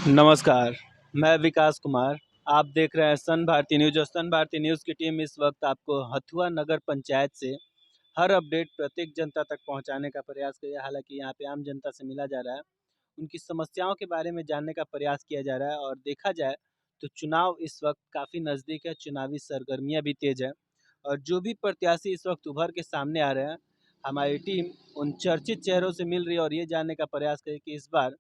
नमस्कार, मैं विकास कुमार। आप देख रहे हैं सन भारती न्यूज़ और सन भारती न्यूज़ की टीम इस वक्त आपको हथुआ नगर पंचायत से हर अपडेट प्रत्येक जनता तक पहुंचाने का प्रयास किया। हालांकि यहाँ पे आम जनता से मिला जा रहा है, उनकी समस्याओं के बारे में जानने का प्रयास किया जा रहा है और देखा जाए तो चुनाव इस वक्त काफ़ी नज़दीक है, चुनावी सरगर्मियाँ भी तेज़ हैं और जो भी प्रत्याशी इस वक्त उभर के सामने आ रहे हैं, हमारी टीम उन चर्चित चेहरों से मिल रही है और ये जानने का प्रयास करे कि इस बार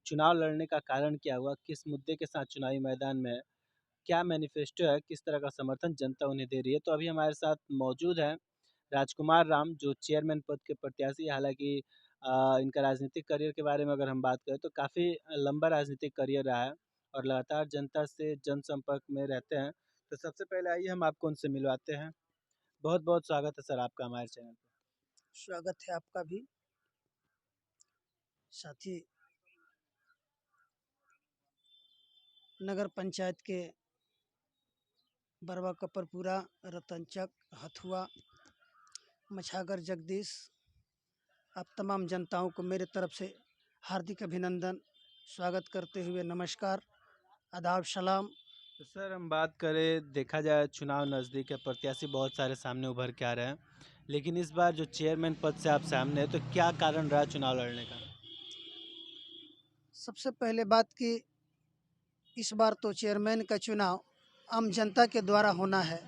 चुनाव लड़ने का कारण क्या हुआ, किस मुद्दे के साथ चुनावी मैदान में है, क्या मैनिफेस्टो है, किस तरह का समर्थन जनता उन्हें दे रही है। तो अभी हमारे साथ मौजूद हैं राजकुमार राम, जो चेयरमैन पद के प्रत्याशी। हालांकि इनका राजनीतिक करियर के बारे में अगर हम बात करें तो काफ़ी लंबा राजनीतिक करियर रहा है और लगातार जनता से जनसंपर्क में रहते हैं। तो सबसे पहले आइए हम आपको उनसे मिलवाते हैं। बहुत बहुत स्वागत है सर आपका हमारे चैनल पर। स्वागत है आपका भी। साथी नगर पंचायत के बरवा कपरपुरा, रतनचक, हथुआ, मछागर जगदीश, आप तमाम जनताओं को मेरे तरफ से हार्दिक अभिनंदन, स्वागत करते हुए नमस्कार, आदाब, सलाम। तो सर हम बात करें, देखा जाए चुनाव नज़दीक है, प्रत्याशी बहुत सारे सामने उभर के आ रहे हैं, लेकिन इस बार जो चेयरमैन पद से आप सामने हैं तो क्या कारण रहा चुनाव लड़ने का? सबसे पहले बात कि इस बार तो चेयरमैन का चुनाव आम जनता के द्वारा होना है।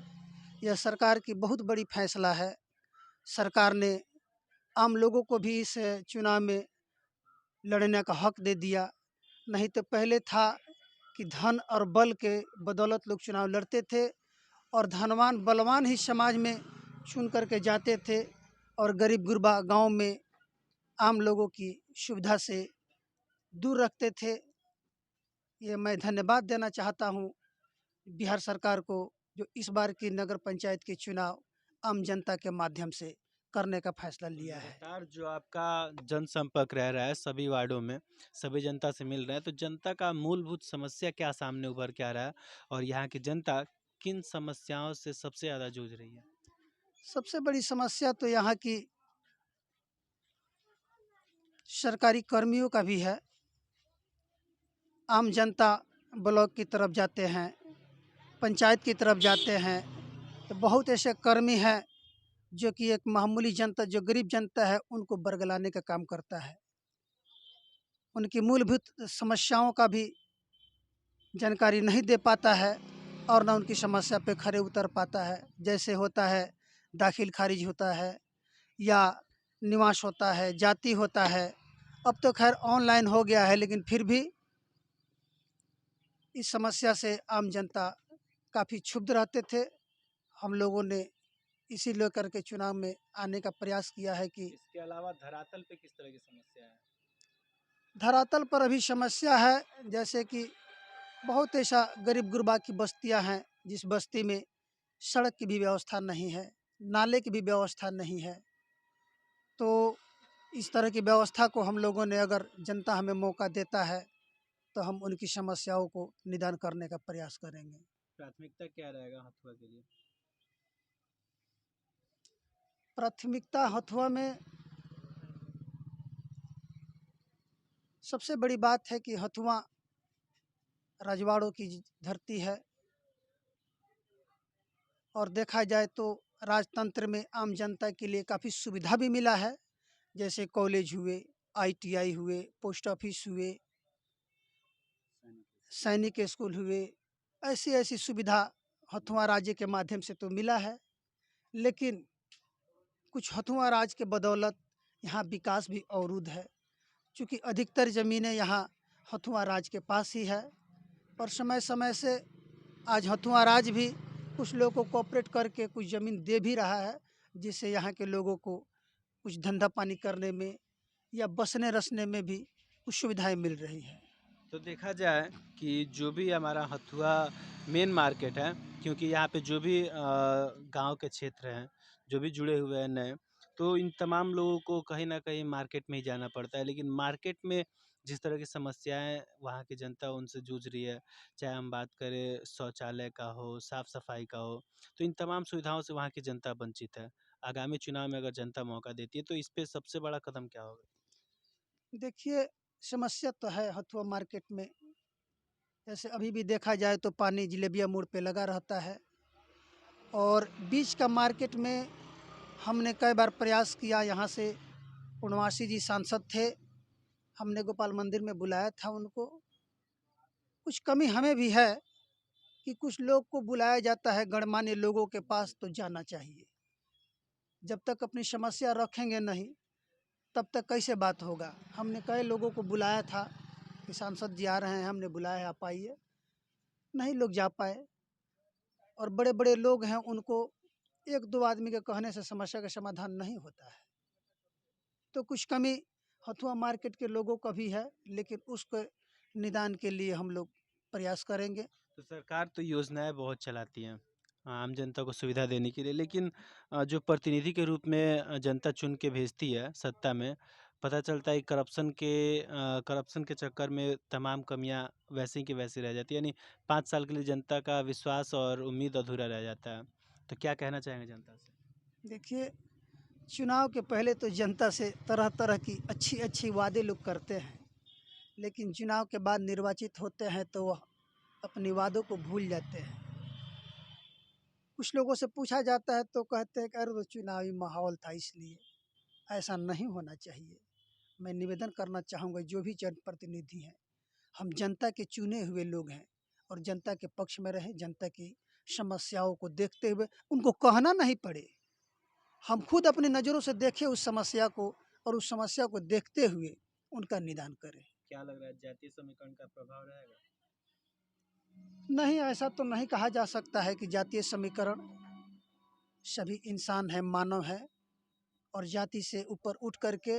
यह सरकार की बहुत बड़ी फैसला है। सरकार ने आम लोगों को भी इस चुनाव में लड़ने का हक दे दिया। नहीं तो पहले था कि धन और बल के बदौलत लोग चुनाव लड़ते थे और धनवान बलवान ही समाज में चुन करके जाते थे और गरीब गुरबा गांव में आम लोगों की सुविधा से दूर रखते थे। ये मैं धन्यवाद देना चाहता हूँ बिहार सरकार को, जो इस बार की नगर पंचायत के चुनाव आम जनता के माध्यम से करने का फैसला लिया है। लगातार जो आपका जनसंपर्क रह रहा है सभी वार्डों में, सभी जनता से मिल रहे हैं, तो जनता का मूलभूत समस्या क्या सामने उभर के आ रहा है और यहाँ की जनता किन समस्याओं से सबसे ज़्यादा जूझ रही है? सबसे बड़ी समस्या तो यहाँ की सरकारी कर्मियों का भी है। आम जनता ब्लॉक की तरफ जाते हैं, पंचायत की तरफ जाते हैं, तो बहुत ऐसे कर्मी हैं जो कि एक मामूली जनता, जो गरीब जनता है, उनको बरगलाने का काम करता है। उनकी मूलभूत समस्याओं का भी जानकारी नहीं दे पाता है और ना उनकी समस्या पे खरे उतर पाता है। जैसे होता है दाखिल खारिज होता है या निवास होता है, जाति होता है। अब तो खैर ऑनलाइन हो गया है, लेकिन फिर भी इस समस्या से आम जनता काफ़ी क्षुब्ध रहते थे। हम लोगों ने इसी लेकर के चुनाव में आने का प्रयास किया है कि इसके अलावा धरातल पे किस तरह की समस्या है? धरातल पर अभी समस्या है, जैसे कि बहुत ऐसा गरीब गुरबा की बस्तियां हैं जिस बस्ती में सड़क की भी व्यवस्था नहीं है, नाले की भी व्यवस्था नहीं है। तो इस तरह की व्यवस्था को हम लोगों ने, अगर जनता हमें मौका देता है तो हम उनकी समस्याओं को निदान करने का प्रयास करेंगे। प्राथमिकता क्या रहेगा हथुआ के लिए? प्राथमिकता हथुआ में सबसे बड़ी बात है कि हथुआ रजवाड़ों की धरती है और देखा जाए तो राजतंत्र में आम जनता के लिए काफ़ी सुविधा भी मिला है। जैसे कॉलेज हुए, आईटीआई हुए, पोस्ट ऑफिस हुए, सैनिक स्कूल हुए, ऐसी ऐसी सुविधा हथुआ राज्य के माध्यम से तो मिला है। लेकिन कुछ हथुआ राज्य के बदौलत यहाँ विकास भी अवरुद्ध है, क्योंकि अधिकतर ज़मीनें यहाँ हथुआ राज्य के पास ही है। और समय समय से आज हथुआ राज्य भी कुछ लोगों को कोऑपरेट करके कुछ ज़मीन दे भी रहा है, जिससे यहाँ के लोगों को कुछ धंधा पानी करने में या बसने रसने में भी कुछ सुविधाएं मिल रही है। तो देखा जाए कि जो भी हमारा हथुआ मेन मार्केट है, क्योंकि यहाँ पे जो भी गांव के क्षेत्र हैं, जो भी जुड़े हुए हैं नए, तो इन तमाम लोगों को कहीं ना कहीं मार्केट में ही जाना पड़ता है। लेकिन मार्केट में जिस तरह की समस्याएं वहाँ की जनता उनसे जूझ रही है, चाहे हम बात करें शौचालय का हो, साफ सफाई का हो, तो इन तमाम सुविधाओं से वहाँ की जनता वंचित है। आगामी चुनाव में अगर जनता मौका देती है तो इस पे सबसे बड़ा कदम क्या होगा? देखिए, समस्या तो है हथुआ मार्केट में, जैसे अभी भी देखा जाए तो पानी जिलेबिया मोड़ पे लगा रहता है। और बीच का मार्केट में हमने कई बार प्रयास किया, यहाँ से पूर्णवासी जी सांसद थे, हमने गोपाल मंदिर में बुलाया था उनको। कुछ कमी हमें भी है कि कुछ लोग को बुलाया जाता है, गणमान्य लोगों के पास तो जाना चाहिए। जब तक अपनी समस्या रखेंगे नहीं तब तक कैसे बात होगा। हमने कई लोगों को बुलाया था कि सांसद जी आ रहे हैं, हमने बुलाया है, आप आइए, नहीं लोग जा पाए। और बड़े बड़े लोग हैं, उनको एक दो आदमी के कहने से समस्या का समाधान नहीं होता है। तो कुछ कमी हथुआ मार्केट के लोगों का भी है, लेकिन उसके निदान के लिए हम लोग प्रयास करेंगे। तो सरकार तो योजनाएं बहुत चलाती हैं आम जनता को सुविधा देने के लिए, लेकिन जो प्रतिनिधि के रूप में जनता चुन के भेजती है सत्ता में, पता चलता है करप्शन के चक्कर में तमाम कमियां वैसे ही की वैसी रह जाती है। यानी 5 साल के लिए जनता का विश्वास और उम्मीद अधूरा रह जाता है। तो क्या कहना चाहेंगे जनता से? देखिए, चुनाव के पहले तो जनता से तरह तरह की अच्छी अच्छी वादे लोग करते हैं, लेकिन चुनाव के बाद निर्वाचित होते हैं तो वह अपने वादों को भूल जाते हैं। कुछ लोगों से पूछा जाता है तो कहते हैं कि अरे वो चुनावी माहौल था इसलिए। ऐसा नहीं होना चाहिए। मैं निवेदन करना चाहूँगा, जो भी जनप्रतिनिधि हैं, हम जनता के चुने हुए लोग हैं और जनता के पक्ष में रहें। जनता की समस्याओं को देखते हुए उनको कहना नहीं पड़े, हम खुद अपनी नज़रों से देखें उस समस्या को और उस समस्या को देखते हुए उनका निदान करें। क्या लग रहा है, जातीय समीकरण का प्रभाव रहेगा? नहीं, ऐसा तो नहीं कहा जा सकता है कि जातीय समीकरण, सभी इंसान हैं, मानव हैं, और जाति से ऊपर उठ करके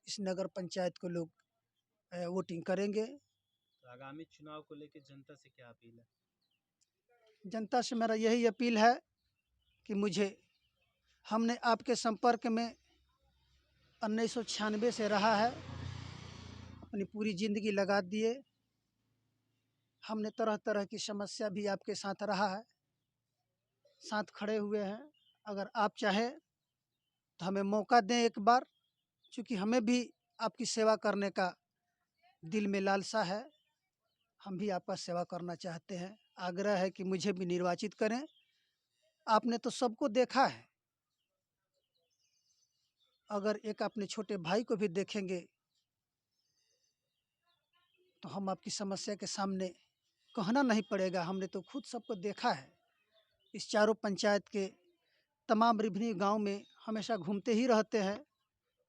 इस नगर पंचायत को लोग वोटिंग करेंगे। तो आगामी चुनाव को लेकर जनता से क्या अपील है? जनता से मेरा यही अपील है कि हमने आपके संपर्क में 1996 से रहा है, अपनी पूरी ज़िंदगी लगा दिए। हमने तरह तरह की समस्या भी आपके साथ रहा है, साथ खड़े हुए हैं। अगर आप चाहें तो हमें मौका दें एक बार, क्योंकि हमें भी आपकी सेवा करने का दिल में लालसा है। हम भी आपका सेवा करना चाहते हैं। आग्रह है कि मुझे भी निर्वाचित करें। आपने तो सबको देखा है, अगर एक अपने छोटे भाई को भी देखेंगे तो हम आपकी समस्या के सामने कहना नहीं पड़ेगा। हमने तो खुद सबको देखा है। इस चारों पंचायत के तमाम विभिन्न गांव में हमेशा घूमते ही रहते हैं।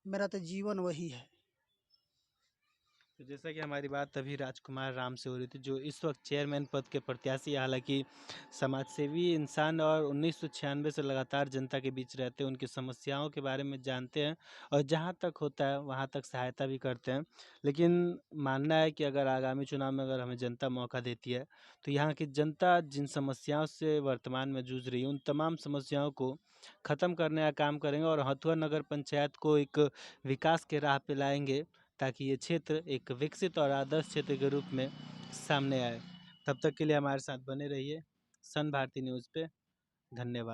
मेरा तो जीवन वही है। तो जैसा कि हमारी बात अभी राजकुमार राम से हो रही थी, जो इस वक्त चेयरमैन पद के प्रत्याशी हैं, हालांकि समाजसेवी इंसान और 1996 से लगातार जनता के बीच रहते हैं, उनकी समस्याओं के बारे में जानते हैं और जहां तक होता है वहां तक सहायता भी करते हैं। लेकिन मानना है कि अगर आगामी चुनाव में अगर हमें जनता मौका देती है तो यहाँ की जनता जिन समस्याओं से वर्तमान में जूझ रही है उन तमाम समस्याओं को ख़त्म करने का काम करेंगे और हथुआ नगर पंचायत को एक विकास के राह पे लाएंगे, ताकि ये क्षेत्र एक विकसित और आदर्श क्षेत्र के रूप में सामने आए। तब तक के लिए हमारे साथ बने रहिए सन भारती न्यूज़ पे। धन्यवाद।